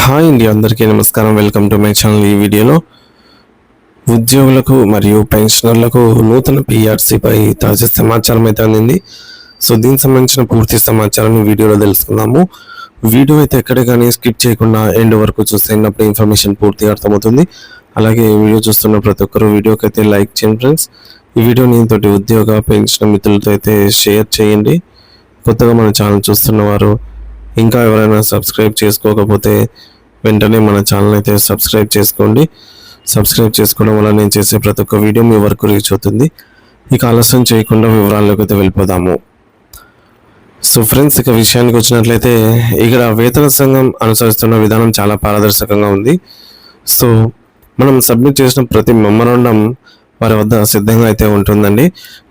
Hi అండి, అందరికీ నమస్కారం. Welcome to my channel. ఈ వీడియోలో ఉద్యోగులకు మరియు పెన్షనర్లకు నూతన పిఆర్సీపై తాజా సమాచారం అయితే అందింది. సో దీనికి సంబంధించిన పూర్తి సమాచారం ఈ వీడియోలో తెలుసుకుందాము. వీడియో అయితే ఎక్కడే కానీ స్కిప్ చేయకుండా ఎండ్ వరకు చూస్తున్నప్పుడు ఇన్ఫర్మేషన్ పూర్తిగా అర్థమవుతుంది. అలాగే వీడియో చూస్తున్న ప్రతి ఒక్కరు వీడియోకి అయితే లైక్ చేయండి ఫ్రెండ్స్. ఈ వీడియోని తోటి ఉద్యోగ పెన్షన్ మిత్రులతో అయితే షేర్ చేయండి. కొత్తగా మన ఛానల్ చూస్తున్న వారు ఇంకా ఎవరైనా సబ్స్క్రైబ్ చేసుకోకపోతే వెంటనే మన ఛానల్ అయితే సబ్స్క్రైబ్ చేసుకోండి. సబ్స్క్రైబ్ చేసుకోవడం వల్ల నేను చేసే ప్రతి ఒక్క వీడియో మీ వరకు రీచ్ అవుతుంది. ఇక ఆలస్యం చేయకుండా వివరాల్లోకి అయితే వెళ్ళిపోదాము. సో ఫ్రెండ్స్, ఇక విషయానికి వచ్చినట్లయితే ఇక్కడ వేతన సంఘం అనుసరిస్తున్న విధానం చాలా పారదర్శకంగా ఉంది. సో మనం సబ్మిట్ చేసిన ప్రతి మెమరాండం వారి వద్ద సిద్ధంగా అయితే ఉంటుందండి.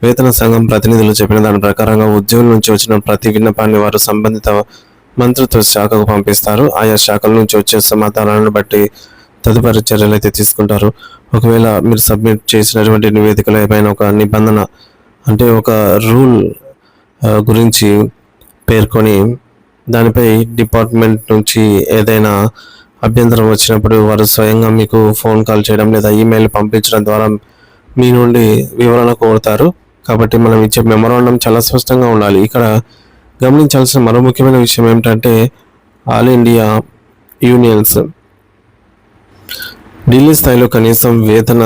వేతన సంఘం ప్రతినిధులు చెప్పిన దాని ప్రకారంగా ఉద్యోగుల నుంచి వచ్చిన ప్రతి విన్నపాన్ని వారు సంబంధిత మంత్రిత్వ శాఖకు పంపిస్తారు. ఆయా శాఖల నుంచి వచ్చే సమాధానాలను బట్టి తదుపరి చర్యలు అయితే తీసుకుంటారు. ఒకవేళ మీరు సబ్మిట్ చేసినటువంటి నివేదికలో ఏమైనా ఒక నిబంధన అంటే ఒక రూల్ గురించి పేర్కొని దానిపై డిపార్ట్మెంట్ నుంచి ఏదైనా అభ్యంతరం వచ్చినప్పుడు వారు స్వయంగా మీకు ఫోన్ కాల్ చేయడం లేదా ఈమెయిల్ పంపించడం ద్వారా మీ నుండి వివరణ కోరుతారు. కాబట్టి మనం ఇచ్చే మెమరాండం చాలా స్పష్టంగా ఉండాలి. ఇక్కడ గమనించాల్సిన మరో ముఖ్యమైన విషయం ఏమిటంటే ఆల్ ఇండియా యూనియన్స్ ఢిల్లీ స్థాయిలో కనీసం వేతన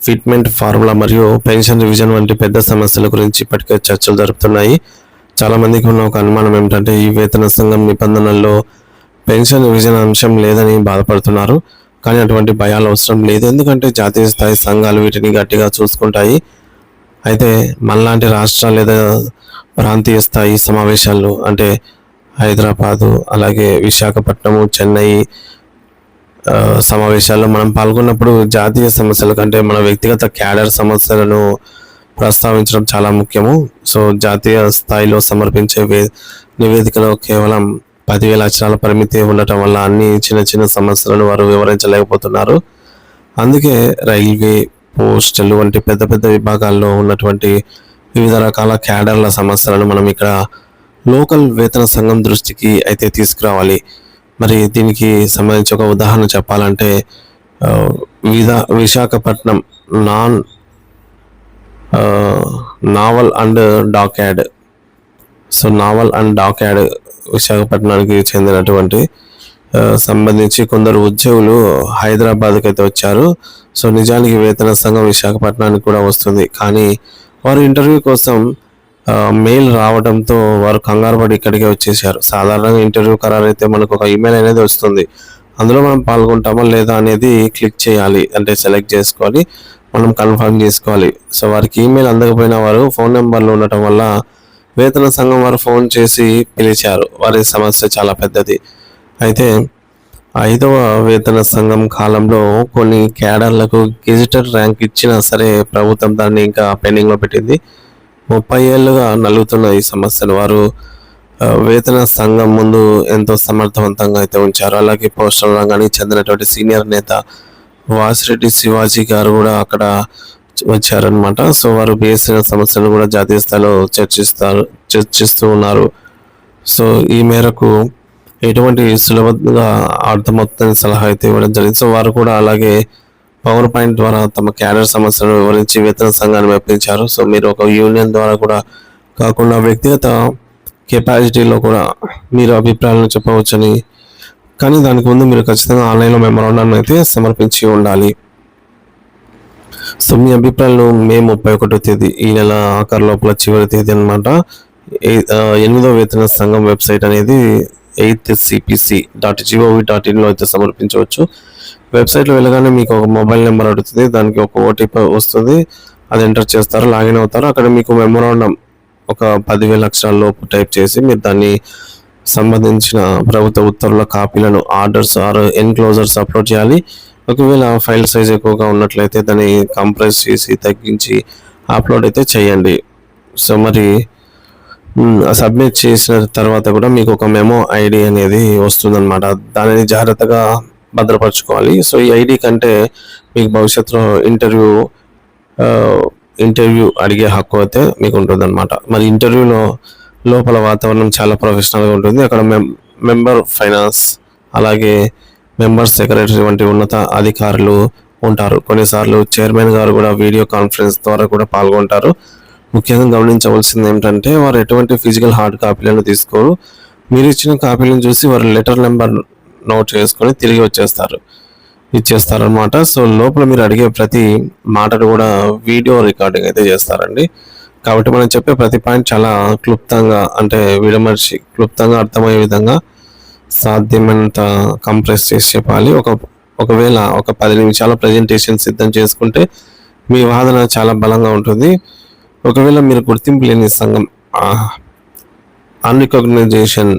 ఫిట్మెంట్ ఫార్ములా మరియు పెన్షన్ రివిజన్ వంటి పెద్ద సమస్యల గురించి ఇప్పటికే చర్చలు జరుపుతున్నాయి. చాలామందికి ఉన్న ఒక అనుమానం ఏమిటంటే ఈ వేతన సంఘం నిబంధనల్లో పెన్షన్ రివిజన్ అంశం లేదని బాధపడుతున్నారు. కానీ అటువంటి భయాలు అవసరం లేదు, ఎందుకంటే జాతీయ స్థాయి సంఘాలు వీటిని గట్టిగా చూసుకుంటాయి. అయితే మనలాంటి రాష్ట్రాలు లేదా ప్రాంతీయ స్థాయి సమావేశాలు అంటే హైదరాబాదు, అలాగే విశాఖపట్నము, చెన్నై సమావేశాల్లో మనం పాల్గొన్నప్పుడు జాతీయ సమస్యల కంటే మన వ్యక్తిగత క్యాడర్ సమస్యలను ప్రస్తావించడం చాలా ముఖ్యము. సో జాతీయ స్థాయిలో సమర్పించే నివేదికలో కేవలం 10,000 అక్షరాల పరిమితి ఉండటం వల్ల అన్ని చిన్న చిన్న సమస్యలను వారు వివరించలేకపోతున్నారు. అందుకే రైల్వే, పోస్టల్ వంటి పెద్ద పెద్ద విభాగాల్లో ఉన్నటువంటి వివిధ రకాల క్యాడర్ల సమస్యలను మనం ఇక్కడ లోకల్ వేతన సంఘం దృష్టికి అయితే తీసుకురావాలి. మరి దీనికి సంబంధించి ఒక ఉదాహరణ చెప్పాలంటే Visakhapatnam naval and dockyard. So naval and dockyard విశాఖపట్నానికి చెందినటువంటి సంబంధించి కొందరు ఉద్యోగులు హైదరాబాద్కి అయితే వచ్చారు. సో నిజానికి వేతన సంఘం విశాఖపట్నానికి కూడా వస్తుంది, కానీ వారు ఇంటర్వ్యూ కోసం మెయిల్ రావడంతో వారు కంగారు పడి ఇక్కడికే వచ్చేసారు. సాధారణంగా ఇంటర్వ్యూ ఖరారు అయితే మనకు ఒక ఈమెయిల్ అనేది వస్తుంది, అందులో మనం పాల్గొంటామా లేదా అనేది క్లిక్ చేయాలి, అంటే సెలెక్ట్ చేసుకోవాలి, మనం కన్ఫర్మ్ చేసుకోవాలి. సో వారికి ఈమెయిల్ అందకపోయినా వారు ఫోన్ నెంబర్లు ఉండటం వల్ల వేతన సంఘం వారు ఫోన్ చేసి పిలిచారు. వారి సమస్య చాలా పెద్దది. అయితే 5వ వేతన సంఘం కాలంలో కొన్ని క్యాడర్లకు గెజిటెడ్ ర్యాంక్ ఇచ్చినా సరే ప్రభుత్వం దాన్ని ఇంకా పెండింగ్లో పెట్టింది. 30 ఏళ్ళుగా నలుగుతున్న ఈ సమస్యను వారు వేతన సంఘం ముందు ఎంతో సమర్థవంతంగా అయితే ఉంచారు. అలాగే పోస్టల్ రంగానికి చెందినటువంటి సీనియర్ నేత వాసిరెడ్డి శివాజీ గారు కూడా అక్కడ వచ్చారనమాట. సో వారు వేసిన సమస్యను కూడా జాతీయ స్థాయిలో చర్చిస్తూ ఉన్నారు. సో ఈ మేరకు ఎటువంటి సులభంగా అర్థమవుతుందని సలహా అయితే ఇవ్వడం జరిగింది. సో వారు కూడా అలాగే పవర్ పాయింట్ ద్వారా తమ క్యాడర్ సమస్యలను వివరించి వేతన సంఘాన్ని మెప్పించారు. సో మీరు ఒక యూనియన్ ద్వారా కూడా కాకుండా వ్యక్తిగత కెపాసిటీలో కూడా మీరు అభిప్రాయాలను చెప్పవచ్చని, కానీ దానికి ముందు మీరు ఖచ్చితంగా ఆన్లైన్లో మెమరాండాన్ని అయితే సమర్పించి ఉండాలి. సో మీ అభిప్రాయాలను మే 31వ తేదీ ఈ నెల ఆఖరు లోపల చివరి తేదీ అనమాట 8వ వేతన సంఘం వెబ్సైట్ అనేది 8thcpc.gov.in అయితే సమర్పించవచ్చు. వెబ్సైట్లో వెళ్ళగానే మీకు ఒక మొబైల్ నెంబర్ అడుగుతుంది, దానికి ఒక ఓటీపీ వస్తుంది, అది ఎంటర్ చేస్తారు, లాగిన్ అవుతారు. అక్కడ మీకు మెమరాండం ఒక 10,000 అక్షరాల లోపు టైప్ చేసి మీరు దాన్ని సంబంధించిన ప్రభుత్వ ఉత్తర్వుల కాపీలను ఆర్డర్స్ ఆర్ ఎన్క్లోజర్స్ అప్లోడ్ చేయాలి. ఒకవేళ ఫైల్ సైజ్ ఎక్కువగా ఉన్నట్లయితే దాన్ని కంప్రెస్ చేసి తగ్గించి అప్లోడ్ అయితే చేయండి. సో మరి సబ్మిట్ చేసిన తర్వాత కూడా మీకు ఒక మెమో ఐడి అనేది వస్తుందన్నమాట, దానిని జాగ్రత్తగా భద్రపరచుకోవాలి. సో ఈ ఐడి కంటే మీకు భవిష్యత్తులో ఇంటర్వ్యూ అడిగే హక్కు అయితే మీకు ఉంటుందన్నమాట. మరి ఇంటర్వ్యూలో లోపల వాతావరణం చాలా ప్రొఫెషనల్గా ఉంటుంది. అక్కడ మెంబర్ ఫైనాన్స్ అలాగే మెంబర్ సెక్రటరీ వంటి ఉన్నత అధికారులు ఉంటారు. కొన్నిసార్లు చైర్మన్ గారు కూడా వీడియో కాన్ఫరెన్స్ ద్వారా కూడా పాల్గొంటారు. ముఖ్యంగా గమనించవలసింది ఏమిటంటే వారు ఎటువంటి ఫిజికల్ హార్డ్ కాపీలను తీసుకోరు. మీరు ఇచ్చిన కాపీలను చూసి వారు లెటర్ నెంబర్ నోట్ చేసుకొని తిరిగి ఇచ్చేస్తారనమాట. సో లోపల మీరు అడిగే ప్రతి మాటను కూడా వీడియో రికార్డింగ్ అయితే చేస్తారండి. కాబట్టి మనం చెప్పే ప్రతి పాయింట్ చాలా క్లుప్తంగా, అంటే విడమర్చి క్లుప్తంగా అర్థమయ్యే విధంగా సాధ్యమైనంత కంప్రెస్ చేసి చెప్పాలి. ఒకవేళ ఒక 10 నిమిషాల ప్రజెంటేషన్ సిద్ధం చేసుకుంటే మీ వాదన చాలా బలంగా ఉంటుంది. ఒకవేళ మీరు గుర్తింపు లేని సంఘం, అన్రికగ్నైజేషన్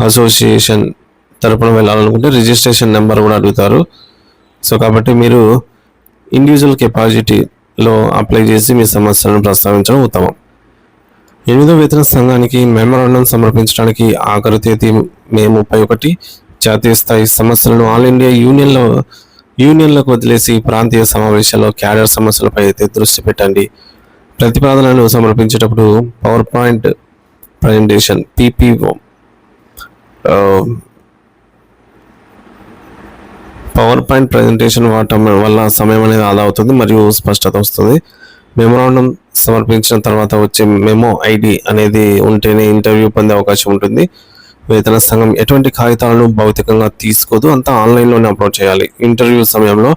అసోసియేషన్ తరపున వెళ్ళాలనుకుంటే రిజిస్ట్రేషన్ నెంబర్ కూడా అడుగుతారు. సో కాబట్టి మీరు ఇండివిజువల్ కెపాసిటీలో అప్లై చేసి మీ సమస్యలను ప్రస్తావించడం ఉత్తమం. 8వ వేతన సంఘానికి మెమరాండం సమర్పించడానికి ఆఖరు తేదీ మే 31. జాతీయ స్థాయి సమస్యలను ఆల్ ఇండియా యూనియన్లకు వదిలేసి ప్రాంతీయ సమావేశాల్లో క్యాడర్ సమస్యలపై అయితే దృష్టి పెట్టండి. ప్రతిపాదనలను సమర్పించేటప్పుడు PowerPoint presentation PPO PowerPoint presentation వాడటం వల్ల సమయం అనేది ఆదా అవుతుంది మరియు స్పష్టత వస్తుంది. మెమోరాండం సమర్పించిన తర్వాత వచ్చే మెమో ID అనేది ఉంటేనే ఇంటర్వ్యూ పొందే అవకాశం ఉంటుంది. వేతన సంఘం ఎటువంటి కాగితాలను భౌతికంగా తీసుకోదు, అంతా ఆన్లైన్లోనే అప్లోడ్ చేయాలి. ఇంటర్వ్యూ సమయంలో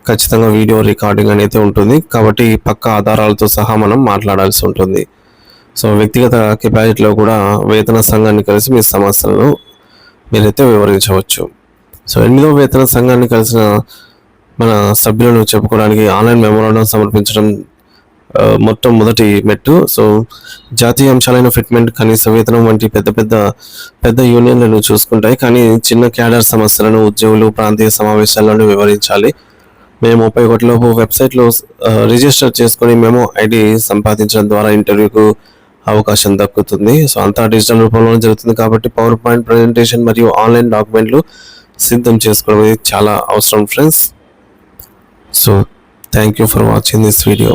ఖచ్చితంగా వీడియో రికార్డింగ్ అనేది ఉంటుంది కాబట్టి పక్కా ఆధారాలతో సహా మనం మాట్లాడాల్సి ఉంటుంది. సో వ్యక్తిగత కెపాసిటీలో కూడా వేతన సంఘాన్ని కలిసి మీ సమస్యలను మీరైతే వివరించవచ్చు. సో 8వ వేతన సంఘాన్ని కలిసిన మన సభ్యులను చెప్పుకోవడానికి ఆన్లైన్ మెమోరాండం సమర్పించడం మొట్టమొదటి మెట్టు. సో జాతీయ అంశాలైన ఫిట్మెంట్, కనీస వేతనం వంటి పెద్ద యూనియన్లను చూసుకుంటాయి, కానీ చిన్న క్యాడర్ సమస్యలను ఉద్యోగులు ప్రాంతీయ సమావేశాలను వివరించాలి. మే 31 వెబ్సైట్లో రిజిస్టర్ చేసుకొని మెమో ID సంపాదించడం ద్వారా ఇంటర్వ్యూకు అవకాశం దక్కుతుంది. సో అంతా డిజిటల్ రూపంలోనే జరుగుతుంది కాబట్టి పవర్ పాయింట్ ప్రజెంటేషన్ మరియు ఆన్లైన్ డాక్యుమెంట్లు సిద్ధం చేసుకోవడం అనేది చాలా అవసరం friends. So thank you for watching this video.